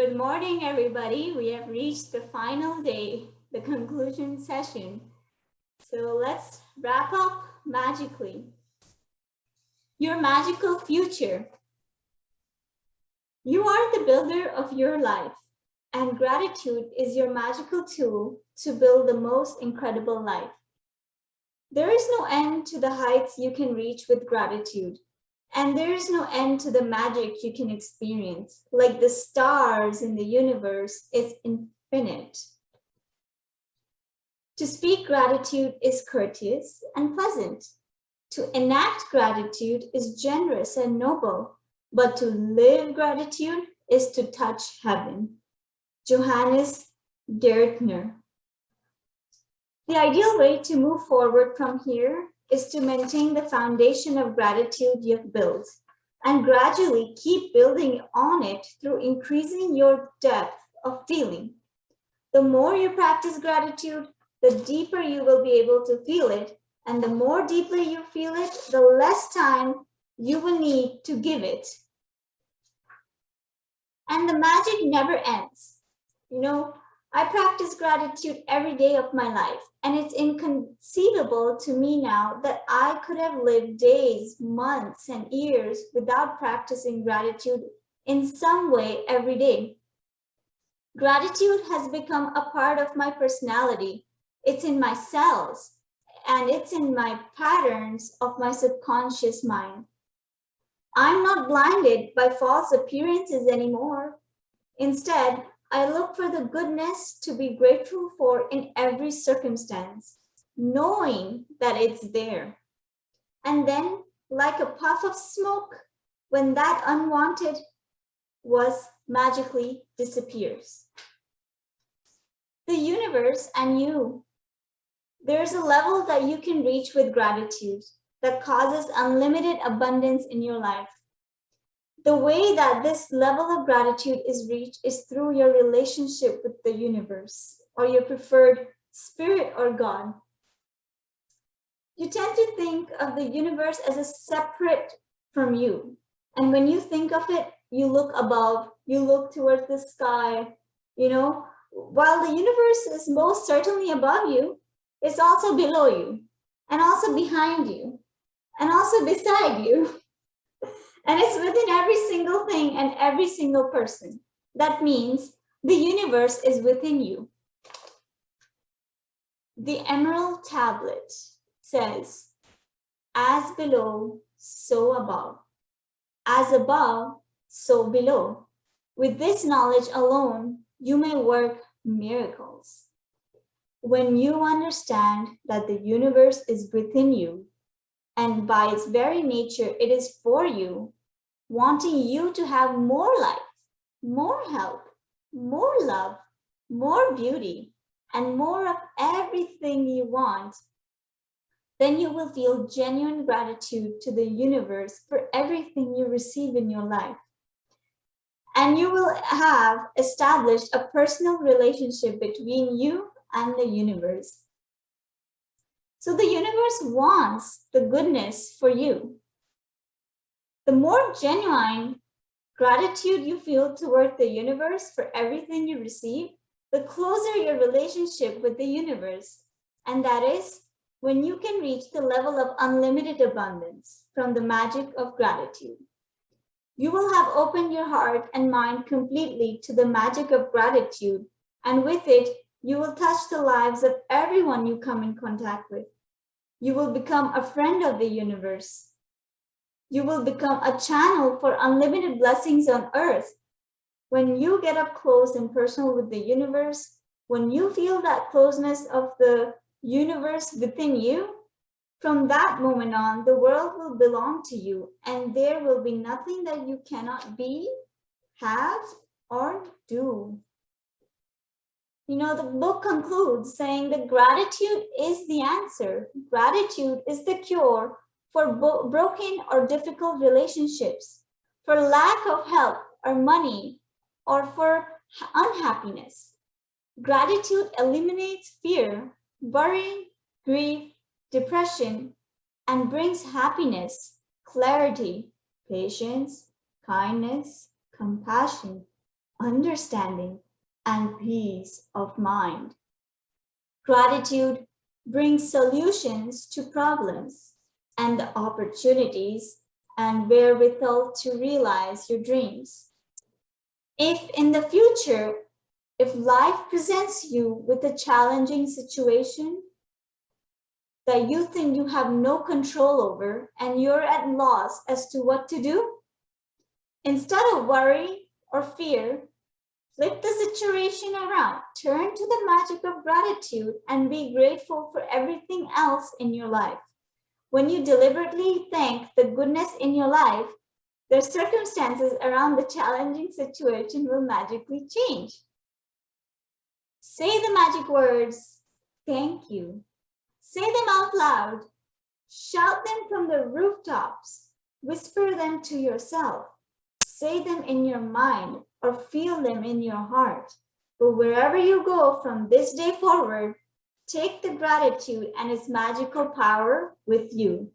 Good morning, everybody. We have reached the final day, the conclusion session. So let's wrap up magically. Your magical future. You are the builder of your life, and gratitude is your magical tool to build the most incredible life. There is no end to the heights you can reach with gratitude. And there is no end to the magic you can experience. Like the stars in the universe, it's infinite. To speak gratitude is courteous and pleasant. To enact gratitude is generous and noble. But to live gratitude is to touch heaven. Johannes Gertner. The ideal way to move forward from here is to maintain the foundation of gratitude you've built and gradually keep building on it through increasing your depth of feeling. The more you practice gratitude, the deeper you will be able to feel it, and the more deeply you feel it, the less time you will need to give it. And the magic never ends. I practice gratitude every day of my life, and it's inconceivable to me now that I could have lived days, months, and years without practicing gratitude in some way every day. Gratitude has become a part of my personality. It's in my cells, and it's in my patterns of my subconscious mind. I'm not blinded by false appearances anymore. Instead, I look for the goodness to be grateful for in every circumstance, knowing that it's there. And then, like a puff of smoke, when that unwanted was magically disappears. The universe and you. There's a level that you can reach with gratitude that causes unlimited abundance in your life. The way that this level of gratitude is reached is through your relationship with the universe or your preferred spirit or God. You tend to think of the universe as a separate from you. And when you think of it, you look above, you look towards the sky, while the universe is most certainly above you, it's also below you and also behind you and also beside you. And it's within every single thing and every single person. That means the universe is within you. The Emerald Tablet says, as below, so above. As above, so below. With this knowledge alone, you may work miracles. When you understand that the universe is within you, and by its very nature, it is for you, wanting you to have more life, more health, more love, more beauty, and more of everything you want, then you will feel genuine gratitude to the universe for everything you receive in your life. And you will have established a personal relationship between you and the universe. So the universe wants the goodness for you. The more genuine gratitude you feel toward the universe for everything you receive, the closer your relationship with the universe. And that is when you can reach the level of unlimited abundance from the magic of gratitude. You will have opened your heart and mind completely to the magic of gratitude, and with it, you will touch the lives of everyone you come in contact with. You will become a friend of the universe. You will become a channel for unlimited blessings on earth. When you get up close and personal with the universe, when you feel that closeness of the universe within you, from that moment on, the world will belong to you, and there will be nothing that you cannot be, have, or do. The book concludes saying that gratitude is the answer. Gratitude is the cure for broken or difficult relationships, for lack of help or money, or for unhappiness. Gratitude eliminates fear, worry, grief, depression, and brings happiness, clarity, patience, kindness, compassion, understanding, and peace of mind. Gratitude brings solutions to problems and the opportunities and wherewithal to realize your dreams. If in the future, if life presents you with a challenging situation that you think you have no control over and you're at loss as to what to do, instead of worry or fear, flip the situation around, turn to the magic of gratitude and be grateful for everything else in your life. When you deliberately thank the goodness in your life, the circumstances around the challenging situation will magically change. Say the magic words, thank you. Say them out loud. Shout them from the rooftops. Whisper them to yourself. Say them in your mind or feel them in your heart. But wherever you go from this day forward, take the gratitude and its magical power with you.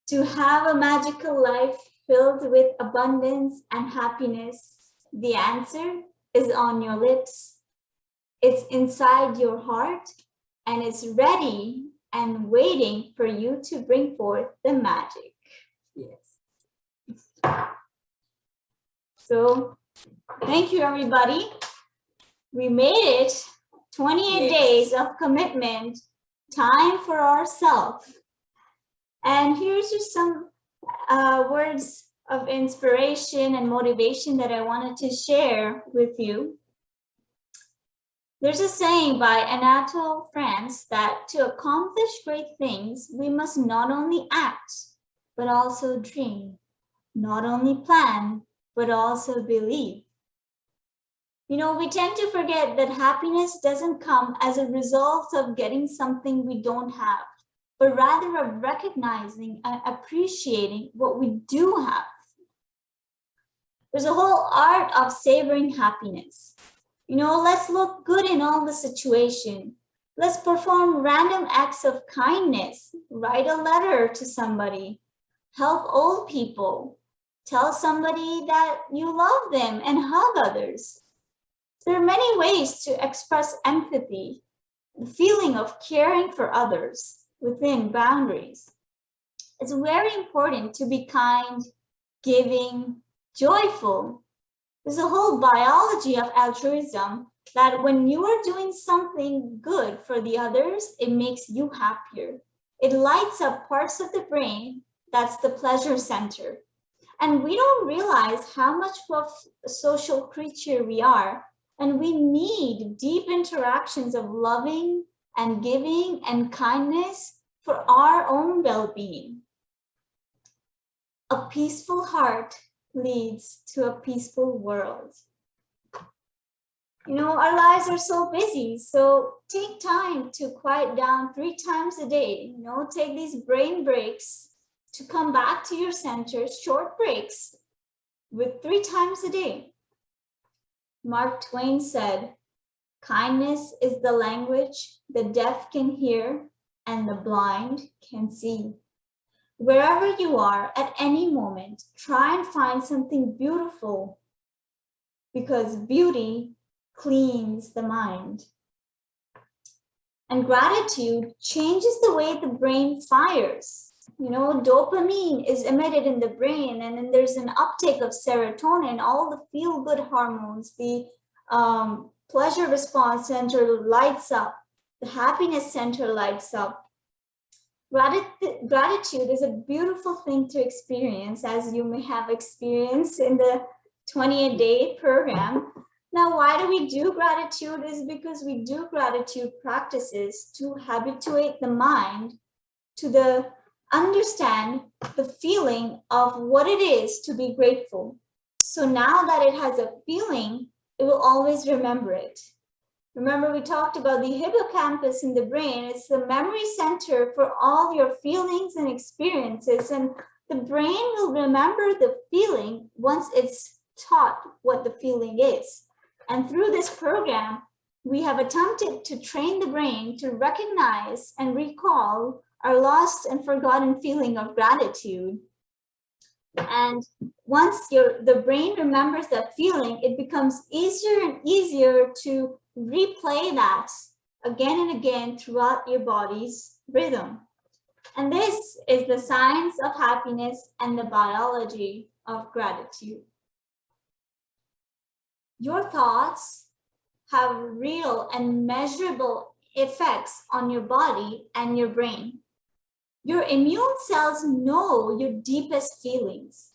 To have a magical life filled with abundance and happiness, the answer is on your lips. It's inside your heart and it's ready and waiting for you to bring forth the magic. Yes. So thank you, everybody. We made it 28 days of commitment, time for ourselves. And here's just some words of inspiration and motivation that I wanted to share with you. There's a saying by Anatole France that to accomplish great things, we must not only act, but also dream, not only plan, but also believe. You know, we tend to forget that happiness doesn't come as a result of getting something we don't have, but rather of recognizing and appreciating what we do have. There's a whole art of savoring happiness. You know, let's look good in all the situation. Let's perform random acts of kindness, write a letter to somebody, help old people, tell somebody that you love them and hug others. There are many ways to express empathy, the feeling of caring for others within boundaries. It's very important to be kind, giving, joyful. There's a whole biology of altruism that when you are doing something good for the others, it makes you happier. It lights up parts of the brain, that's the pleasure center. And we don't realize how much of a social creature we are, and we need deep interactions of loving and giving and kindness for our own well-being. A peaceful heart leads to a peaceful world. You know, our lives are so busy, so take time to quiet down 3 times a day. You know, take these brain breaks to come back to your center, short breaks with 3 times a day. Mark Twain said, kindness is the language the deaf can hear and the blind can see. Wherever you are at any moment, try and find something beautiful because beauty cleans the mind. And gratitude changes the way the brain fires. You know, dopamine is emitted in the brain and then there's an uptake of serotonin, all the feel-good hormones, the pleasure response center lights up, the happiness center lights up. Gratitude is a beautiful thing to experience, as you may have experienced in the 28-day program. Now, why do we do gratitude? Is because we do gratitude practices to habituate the mind to understand the feeling of what it is to be grateful. So now that it has a feeling, it will always remember it. Remember, we talked about the hippocampus in the brain. It's the memory center for all your feelings and experiences. And the brain will remember the feeling once it's taught what the feeling is. And through this program, we have attempted to train the brain to recognize and recall our lost and forgotten feeling of gratitude. And once the brain remembers that feeling, it becomes easier and easier to replay that again and again throughout your body's rhythm. And this is the science of happiness and the biology of gratitude. Your thoughts have real and measurable effects on your body and your brain. Your immune cells know your deepest feelings.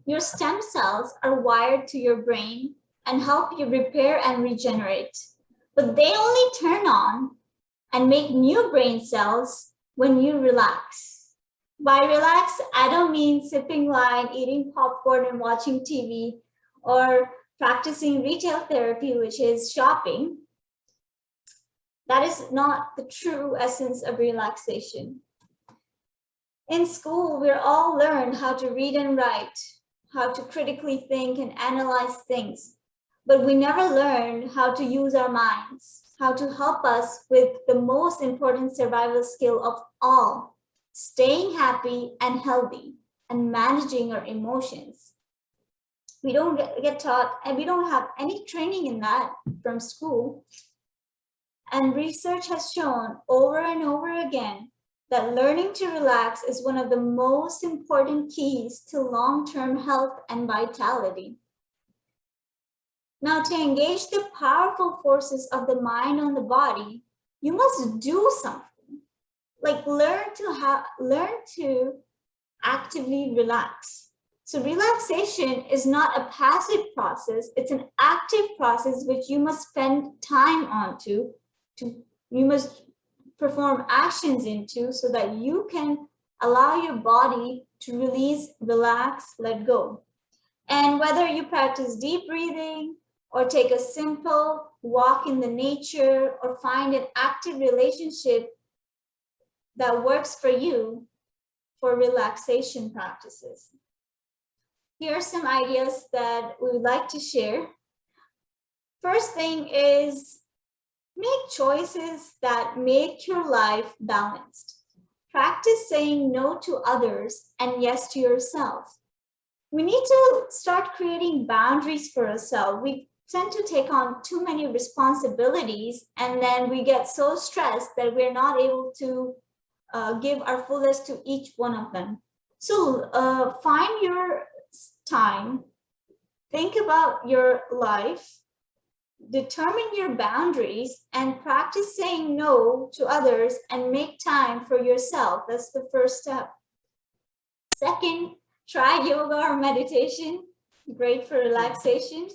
Your stem cells are wired to your brain and help you repair and regenerate, but they only turn on and make new brain cells when you relax. By relax, I don't mean sipping wine, eating popcorn, and watching TV, or practicing retail therapy, which is shopping. That is not the true essence of relaxation. In school, we're all learned how to read and write, how to critically think and analyze things, but we never learned how to use our minds, how to help us with the most important survival skill of all, staying happy and healthy and managing our emotions. We don't get taught, and we don't have any training in that from school. And research has shown over and over again that learning to relax is one of the most important keys to long-term health and vitality. Now, to engage the powerful forces of the mind on the body, you must do something. Like learn to actively relax. So relaxation is not a passive process, it's an active process which you must spend time on you must perform actions into so that you can allow your body to release, relax, let go. And whether you practice deep breathing or take a simple walk in the nature or find an active relationship that works for you for relaxation practices. Here are some ideas that we would like to share. First thing is make choices that make your life balanced. Practice saying no to others and yes to yourself. We need to start creating boundaries for ourselves. We tend to take on too many responsibilities and then we get so stressed that we're not able to give our fullest to each one of them. So find your time, think about your life, determine your boundaries, and practice saying no to others and make time for yourself. That's the first step. Second, try yoga or meditation, great for relaxation.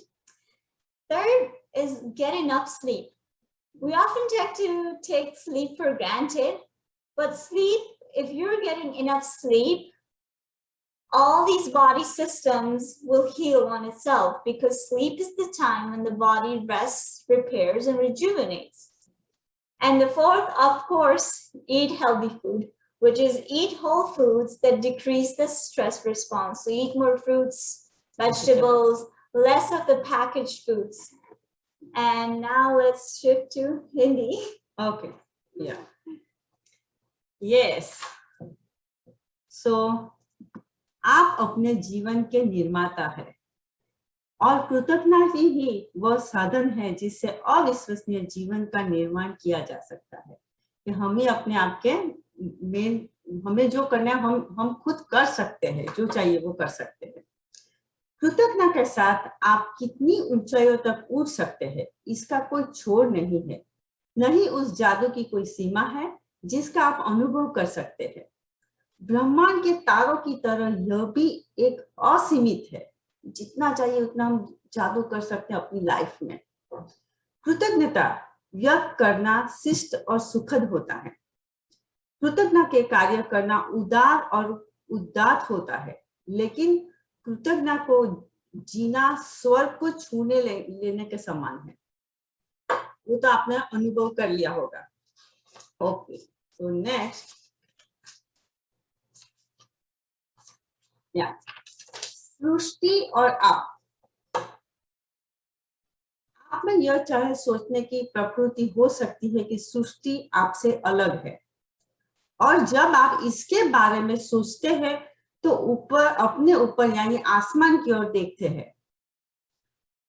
Third is get enough sleep. We often tend to take sleep for granted, but sleep, if you're getting enough sleep, all these body systems will heal on itself because sleep is the time when the body rests, repairs, and rejuvenates. And the fourth, of course, eat healthy food, which is eat whole foods that decrease the stress response. So eat more fruits, vegetables, less of the packaged foods. And now let's shift to Hindi. Okay, yeah. Yes. So, आप अपने जीवन के निर्माता है और कृतज्ञता ही वह साधन है जिससे अविश्वसनीय जीवन का निर्माण किया जा सकता है कि हमें अपने आप के हमें जो करना है हम खुद कर सकते हैं, जो चाहिए वो कर सकते हैं। कृतज्ञता के साथ आप कितनी ऊंचाइयों तक उड़ सकते हैं इसका कोई छोर नहीं है, नहीं उस जादू की कोई सीमा है जिसका आप अनुभव कर सकते हैं। ब्रह्मांड के तारों की तरह यह भी एक असीमित है, जितना चाहिए उतना हम जादू कर सकते हैं अपनी लाइफ में। कृतज्ञता व्यक्त करना शिष्ट और सुखद होता है। कृतज्ञता के कार्य करना उदार और उदात्त होता है, लेकिन कृतज्ञता को जीना स्वर्ग को छूने लेने के समान है। वो तो आपने अनुभव कर लिया होगा। ओके, सो नेक्स्ट सृष्टि और आप में यह चाहे सोचने की प्रवृत्ति हो सकती है कि सृष्टि आपसे अलग है, और जब आप इसके बारे में सोचते हैं तो ऊपर, अपने ऊपर यानी आसमान की ओर देखते हैं।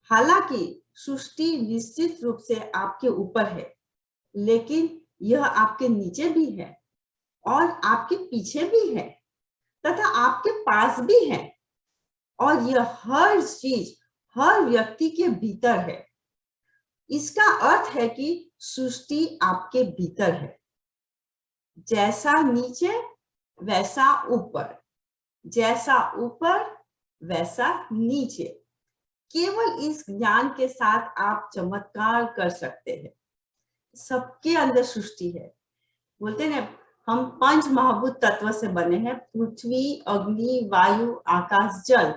हालांकि सृष्टि निश्चित रूप से आपके ऊपर है, लेकिन यह आपके नीचे भी है और आपके पीछे भी है तथा आपके पास भी है, और यह हर चीज हर व्यक्ति के भीतर है। इसका अर्थ है कि सृष्टि आपके भीतर है। जैसा नीचे वैसा ऊपर, जैसा ऊपर वैसा नीचे। केवल इस ज्ञान के साथ आप चमत्कार कर सकते हैं। सबके अंदर सृष्टि है। बोलते हैं ना, हम पंच महाभूत तत्व से बने हैं, पृथ्वी, अग्नि, वायु, आकाश, जल।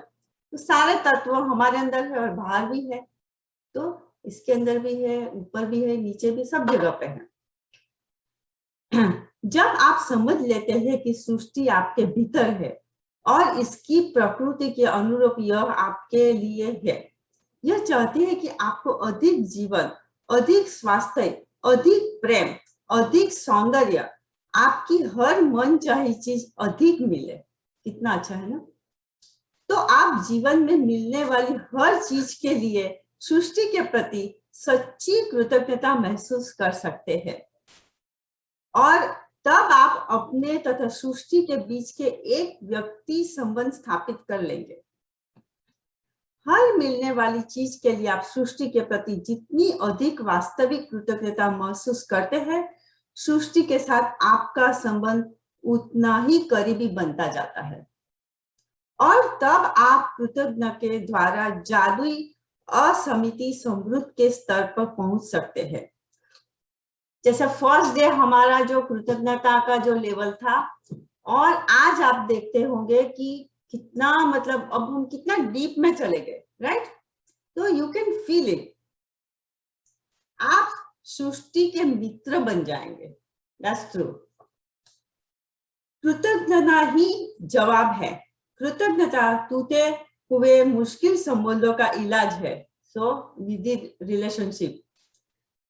तो सारे तत्व हमारे अंदर है और बाहर भी है। तो इसके अंदर भी है, ऊपर भी है, नीचे भी, सब जगह पे है। जब आप समझ लेते हैं कि सृष्टि आपके भीतर है और इसकी प्रकृति के अनुरूप यह आपके लिए है, यह चाहती है कि आपको अधिक जीवन, अधिक स्वास्थ्य, अधिक प्रेम, अधिक सौंदर्य, आपकी हर मन चाही चीज अधिक मिले। कितना अच्छा है ना। तो आप जीवन में मिलने वाली हर चीज के लिए सृष्टि के प्रति सच्ची कृतज्ञता महसूस कर सकते हैं, और तब आप अपने तथा सृष्टि के बीच के एक व्यक्ति संबंध स्थापित कर लेंगे। हर मिलने वाली चीज के लिए आप सृष्टि के प्रति जितनी अधिक वास्तविक कृतज्ञता महसूस करते हैं, सृष्टि के साथ आपका संबंध उतना ही करीबी बनता जाता है, और तब आप कृतज्ञता के द्वारा जादुई असमिति समृद्ध के स्तर पर पहुंच सकते हैं। जैसे फर्स्ट डे हमारा जो कृतज्ञता का जो लेवल था, और आज आप देखते होंगे कि कितना, मतलब अब हम कितना डीप में चले गए, राइट। तो यू कैन फील इट। आप सृष्टि के मित्र बन जाएंगे। That's true. कृतज्ञता ही जवाब है। कृतज्ञता टूटे हुए मुश्किल संबंधों का इलाज है। सो विद रिलेशनशिप,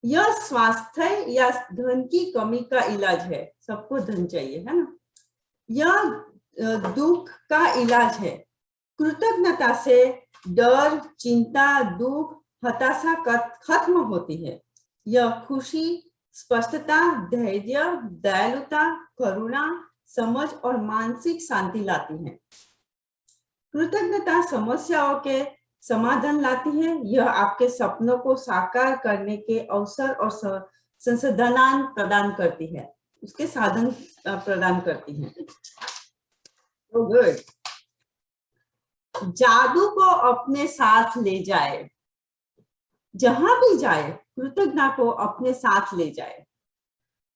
यह स्वास्थ्य या धन की कमी का इलाज है। सबको धन चाहिए, है ना। यह दुख का इलाज है। कृतज्ञता से डर, चिंता, दुख, हताशा खत्म होती है। यह खुशी, स्पष्टता, धैर्य, दयालुता, करुणा, समझ और मानसिक शांति लाती है। कृतज्ञता समस्याओं के समाधान लाती है। यह आपके सपनों को साकार करने के अवसर और संसाधन प्रदान करती है, उसके साधन प्रदान करती है। So good. जादू को अपने साथ ले जाए, जहां भी जाए कृतज्ञता को अपने साथ ले जाए।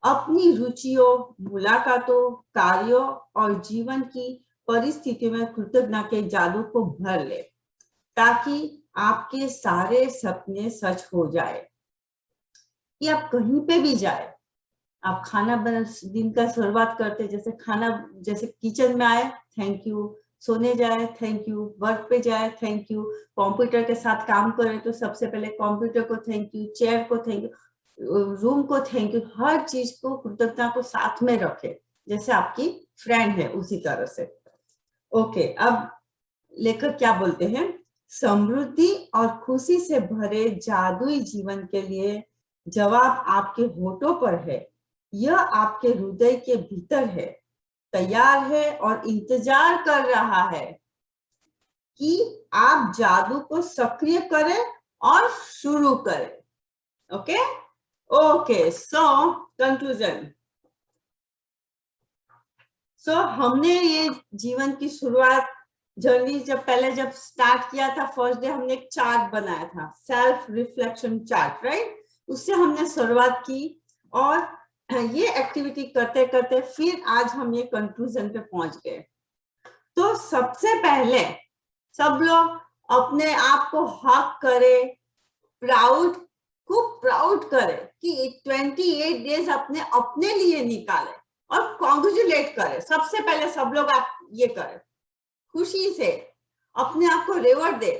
अपनी रुचियों, मुलाकातों, कार्यों और जीवन की परिस्थितियों में कृतज्ञता के जादू को भर ले, ताकि आपके सारे सपने सच हो जाए। कि आप कहीं पे भी जाए, आप खाना बना, दिन का शुरुआत करते, जैसे खाना, जैसे किचन में आए थैंक यू, सोने जाए थैंक यू, वर्क पे जाए थैंक यू, कंप्यूटर के साथ काम करे तो सबसे पहले कंप्यूटर को थैंक यू, चेयर को थैंक यू, रूम को थैंक यू। हर चीज को कृतज्ञता को साथ में रखे, जैसे आपकी फ्रेंड है उसी तरह से। ओके, अब लेखक क्या बोलते हैं। समृद्धि और खुशी से भरे जादुई जीवन के लिए जवाब आपके होठों पर है। यह आपके हृदय के भीतर है, तैयार है और इंतजार कर रहा है कि आप जादू को सक्रिय करें और शुरू करें। Okay okay, so conclusion. So हमने ये जीवन की शुरुआत जर्नी जब स्टार्ट किया था, फर्स्ट डे हमने एक चार्ट बनाया था, सेल्फ रिफ्लेक्शन चार्ट, राइट। उससे हमने शुरुआत की, और ये एक्टिविटी करते करते फिर आज हम ये कंक्लूजन पे पहुंच गए। तो सबसे पहले सब लोग अपने आप को हक करे, प्राउड, खूब प्राउड करे कि 28 डेज अपने लिए निकाले, और कॉन्ग्रेचुलेट करे। सबसे पहले सब लोग आप ये करें, खुशी से अपने आप को रिवॉर्ड दे।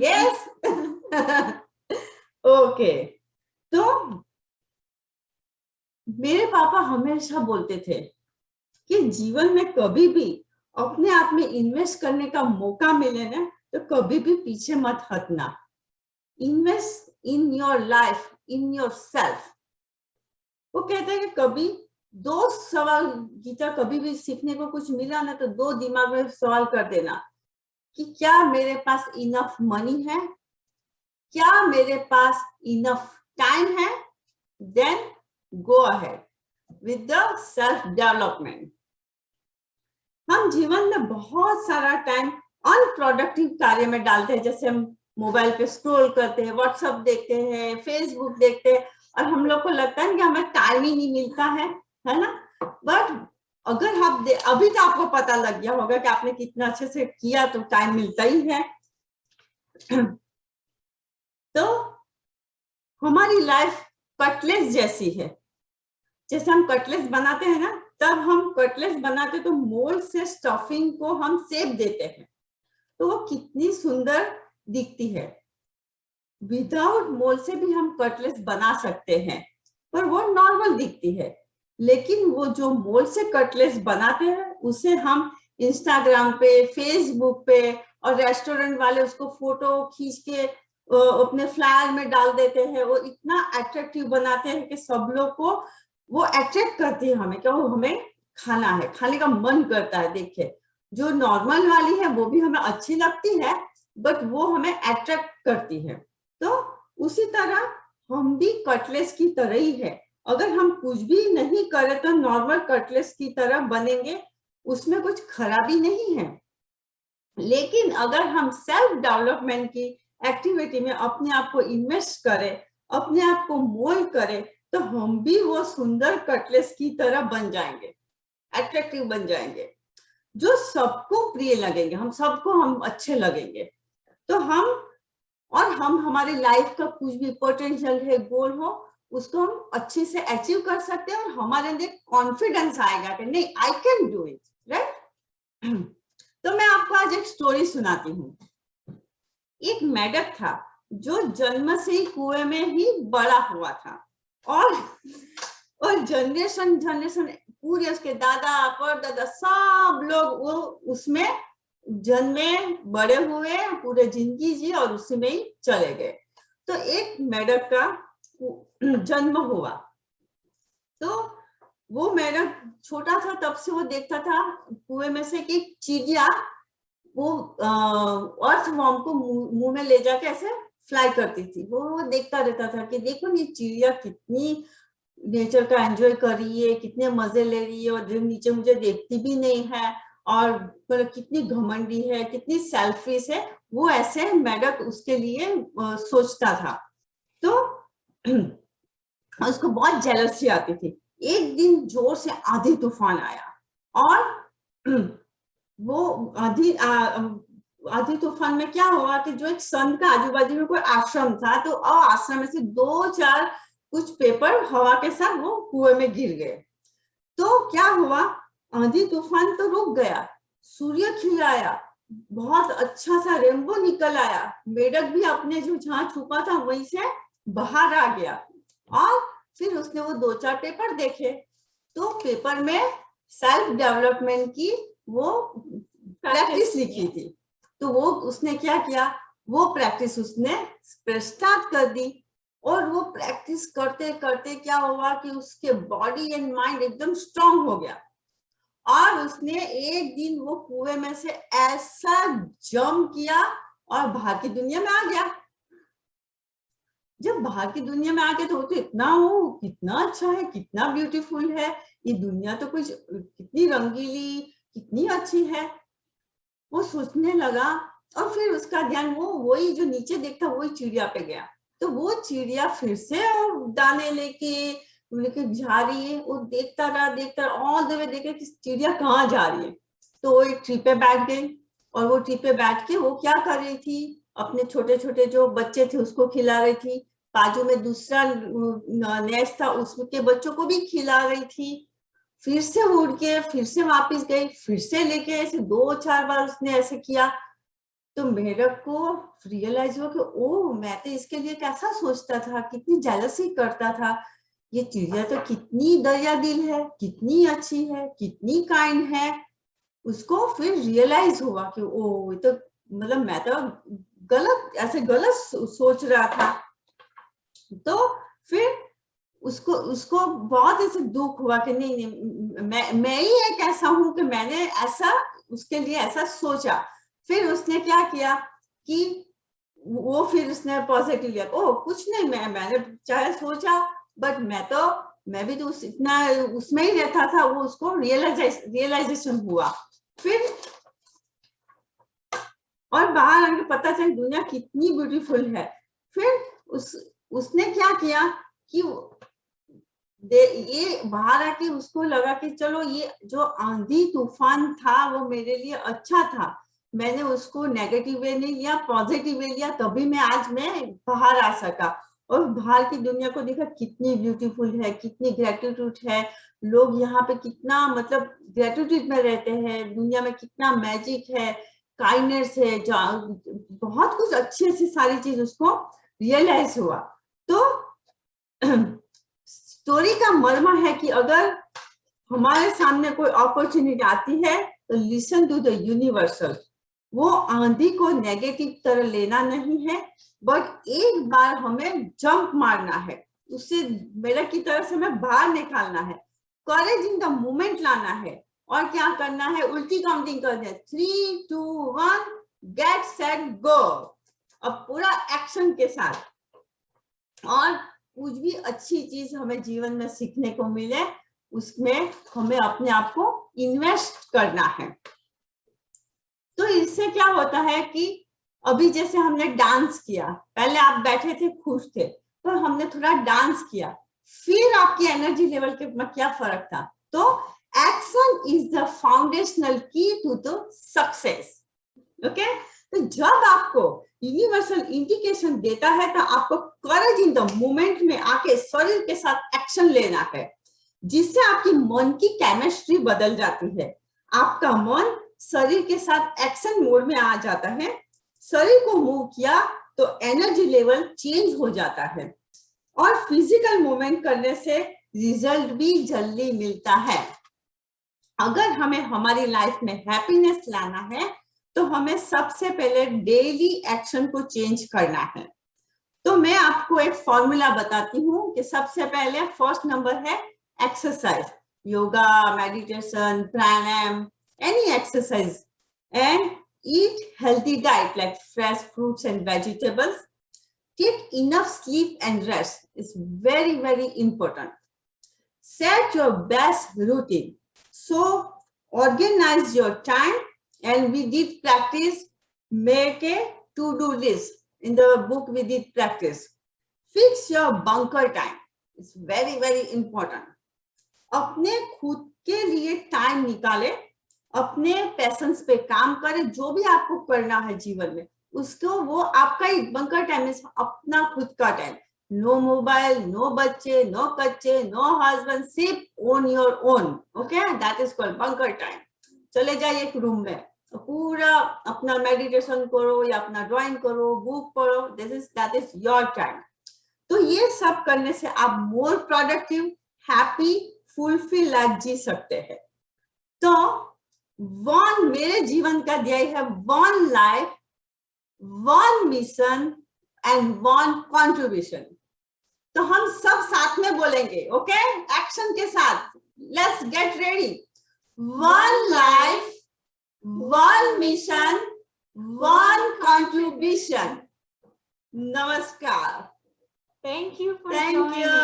यस। ओके, तो मेरे पापा हमेशा बोलते थे कि जीवन में कभी भी अपने आप में इन्वेस्ट करने का मौका मिले ना, तो कभी भी पीछे मत हटना। Invest in your life, in your self. वो कहते हैं कि कभी दो सवाल, गीता कभी भी सीखने को कुछ मिला ना तो दो दिमाग में सवाल कर देना कि क्या मेरे पास इनफ मनी है, क्या मेरे पास इनफ टाइम है, then go ahead with the self development. हम जीवन में बहुत सारा टाइम अनप्रोडक्टिव कार्य में डालते हैं, जैसे हम मोबाइल पे स्क्रॉल करते हैं, व्हाट्सएप देखते हैं, फेसबुक देखते हैं, और हम लोग को लगता है कि हमें टाइम ही नहीं मिलता है ना। बट अगर आप अभी तो आपको पता लग गया होगा कि आपने कितना अच्छे से किया, तो टाइम मिलता ही है। तो हमारी लाइफ कटलेस जैसी है। जैसे हम कटलेस बनाते हैं ना, तब हम कटलेस बनाते तो मोल्ड से स्टफिंग को हम शेप देते हैं, तो वो कितनी सुंदर दिखती है। विदाउट मोल्ड से भी हम कटलेस बना सकते हैं, पर वो नॉर्मल दिखती है। लेकिन वो जो मोल्ड से कटलेस बनाते हैं, उसे हम इंस्टाग्राम पे, फेसबुक पे, और रेस्टोरेंट वाले उसको फोटो खींच के अपने फ्लायर में डाल देते हैं। वो इतना अट्रैक्टिव बनाते हैं कि सब लोग को वो अट्रैक्ट करती है हमें, क्या वो हमें खाना है, खाने का मन करता है। देखिए, जो नॉर्मल वाली है वो भी हमें अच्छी लगती है, बट वो हमें अट्रैक्ट करती है। तो उसी तरह हम भी कटलेस की तरह ही है। अगर हम कुछ भी नहीं करें तो नॉर्मल कटलेस की तरह बनेंगे, उसमें कुछ खराबी नहीं है। लेकिन अगर हम सेल्फ डेवलपमेंट की एक्टिविटी में अपने आप को इन्वेस्ट करें, अपने आप को मोल्ड करें, तो हम भी वो सुंदर कटलेस की तरह बन जाएंगे, अट्रैक्टिव बन जाएंगे, जो सबको प्रिय लगेंगे, हम अच्छे लगेंगे। तो हम हमारी लाइफ का कुछ भी पोटेंशियल है, गोल हो, उसको हम अच्छे से अचीव कर सकते हैं, और हमारे अंदर कॉन्फिडेंस आएगा कि नहीं, I can do it, right. तो मैं आपको आज एक स्टोरी सुनाती हूँ। एक मेढक था जो जन्म से ही कुएं में ही बड़ा हुआ था, और जनरेशन पूरे उसके दादा परदादा सब लोग वो उसमें जन्मे, बड़े हुए, पूरे जिंदगी जी, और उसी में ही चले गए। तो एक मेढक का जन्म हुआ। तो वो मेढक छोटा था, तब से वो देखता था कुएं में से कि चिड़िया वो अर्थवॉर्म को मुंह में ले जाके ऐसे फ्लाई करती थी। वो देखता रहता था कि देखो ये चिड़िया कितनी नेचर का एंजॉय कर रही है, कितने मजे ले रही है, और जो नीचे मुझे देखती भी नहीं है, और मतलब कितनी घमंडी है, कितनी सेल्फिश है। वो ऐसे मेढक उसके लिए सोचता था। तो उसको बहुत जेलसी आती थी। एक दिन जोर से आंधी तूफान आया, और वो आंधी तूफान में क्या हुआ कि जो एक संत का आजू बाजू में कोई आश्रम था, तो आश्रम में से 2-4 कुछ पेपर हवा के साथ वो कुएं में गिर गए। तो क्या हुआ, आंधी तूफान तो रुक गया, सूर्य खिलाया, बहुत अच्छा सा रेनबो निकल आया, मेढक भी अपने जो जहां छुपा था वहीं से बाहर आ गया। और फिर उसने वो 2-4 पेपर देखे, तो पेपर में सेल्फ डेवलपमेंट की वो प्रैक्टिस लिखी थी। तो वो उसने क्या किया, वो प्रैक्टिस उसने स्टार्ट कर दी, और वो प्रैक्टिस करते करते क्या हुआ कि उसके बॉडी एंड माइंड एकदम स्ट्रांग हो गया, और उसने एक दिन वो कुएं में से ऐसा जंप किया और बाहर की दुनिया में आ गया। जब बाहर की दुनिया में आ गया तो इतना वो कितना अच्छा है, कितना ब्यूटीफुल है ये दुनिया, तो कुछ कितनी रंगीली, कितनी अच्छी है, वो सोचने लगा। और फिर उसका ध्यान वो वही जो नीचे देखता वही चिड़िया पे गया। तो वो चिड़िया फिर से दाने लेके जा रही है। वो देखता रहा ऑल द वे देखे कि चिड़िया कहाँ जा रही है। तो वो एक ट्री पे बैठ गई, और वो ट्री पे बैठ के वो क्या कर रही थी, अपने छोटे छोटे जो बच्चे थे उसको खिला रही थी। बाजू में दूसरा नेस्ट था, उसके बच्चों को भी खिला रही थी। फिर से उड़ के फिर से वापस गई, फिर से लेके, ऐसे 2-4 बार उसने ऐसे किया। तो मेढक को रियलाइज हुआ कि ओह, मैं तो इसके लिए कैसा सोचता था, कितनी जेलसी करता था। ये चिड़िया तो कितनी दया दिल है, कितनी अच्छी है, कितनी काइंड है। उसको फिर रियलाइज हुआ कि ओ ये तो मतलब मैं तो गलत सोच रहा था। तो फिर उसको बहुत ऐसे दुख हुआ कि नहीं मैं ही एक ऐसा हूं कि मैंने ऐसा उसके लिए ऐसा सोचा। फिर उसने क्या किया कि वो फिर उसने पॉजिटिव लिया, ओ कुछ नहीं, मैंने चाहे सोचा बट मैं भी तो इतना उसमें ही रहता था। वो उसको रियलाइजेशन हुआ। फिर और बाहर आके पता चला दुनिया कितनी ब्यूटीफुल है। फिर उसने क्या किया कि ये बाहर आके उसको लगा कि चलो ये जो आंधी तूफान था वो मेरे लिए अच्छा था, मैंने उसको नेगेटिव वे नहीं लिया, पॉजिटिव वे लिया, तभी मैं बाहर आ सका। और बाहर की दुनिया को देखा कितनी ब्यूटीफुल है, कितनी ग्रेटिट्यूड है, लोग यहाँ पे कितना मतलब ग्रेटिट्यूड में रहते हैं, दुनिया में कितना मैजिक है, काइंडनेस है, बहुत कुछ अच्छी अच्छी सारी चीज उसको रियलाइज हुआ। तो स्टोरी का मर्म है कि अगर हमारे सामने कोई अपॉर्चुनिटी आती है तो लिसन टू द यूनिवर्सल। वो आंधी को नेगेटिव तरह लेना नहीं है, बट एक बार हमें जंप मारना है, उससे मेरे की तरह से हमें बाहर निकालना है, करेज इन द मोमेंट लाना है। और क्या करना है, उल्टी काउंटिंग करनी है, 3, 2, 1 गेट सेट गो। अब पूरा एक्शन के साथ। और कुछ भी अच्छी चीज हमें जीवन में सीखने को मिले उसमें हमें अपने आप को इन्वेस्ट करना है। तो इससे क्या होता है कि अभी जैसे हमने डांस किया, पहले आप बैठे थे खुश थे, तो हमने थोड़ा डांस किया, फिर आपकी एनर्जी लेवल के में क्या फर्क था। तो एक्शन इज द फाउंडेशनल की टू द सक्सेस। ओके, तो जब आपको यूनिवर्सल इंडिकेशन देता है तो आपको करेज इन द मोमेंट में आके शरीर के साथ एक्शन लेना है, जिससे आपकी मन की केमिस्ट्री बदल जाती है। आपका मन शरीर के साथ एक्शन मोड में आ जाता है, शरीर को मूव किया तो एनर्जी लेवल चेंज हो जाता है, और फिजिकल मूवमेंट करने से रिजल्ट भी जल्दी मिलता है। अगर हमें हमारी लाइफ में हैप्पीनेस लाना है तो हमें सबसे पहले डेली एक्शन को चेंज करना है। तो मैं आपको एक फॉर्मूला बताती हूँ कि सबसे पहले फर्स्ट नंबर है exercise, yoga, meditation, pranayama, any exercise, and eat healthy diet like fresh fruits and vegetables. Take enough sleep and rest. It's very, very important. Set your best routine. So organize your time, and we did practice, make a to-do list. In the book we did practice. Fix your bunker time. It's very, very important. अपने खुद के लिए time निकाले, अपने patience पे काम करें, जो भी आपको करना है जीवन में उसको, वो आपका ही बंकर टाइम है, अपना खुद का टाइम। नो मोबाइल, नो बच्चे, नो कच्चे, नो हस्बैंड, सिर्फ on your own. Okay, that is called bunker time. चले जाइए एक रूम में, तो पूरा अपना मेडिटेशन करो या अपना ड्राइंग करो, बुक पढ़ो, दैट इज योर टाइम। तो ये सब करने से आप more productive, happy, fulfil life जी सकते हैं। तो वन मेरे जीवन का ध्येय है, one life, one mission and one contribution. तो हम सब साथ में बोलेंगे, ओके, एक्शन के साथ। Let's get ready. One life, one mission, one contribution. नमस्कार। Thank you for Thank joining. you.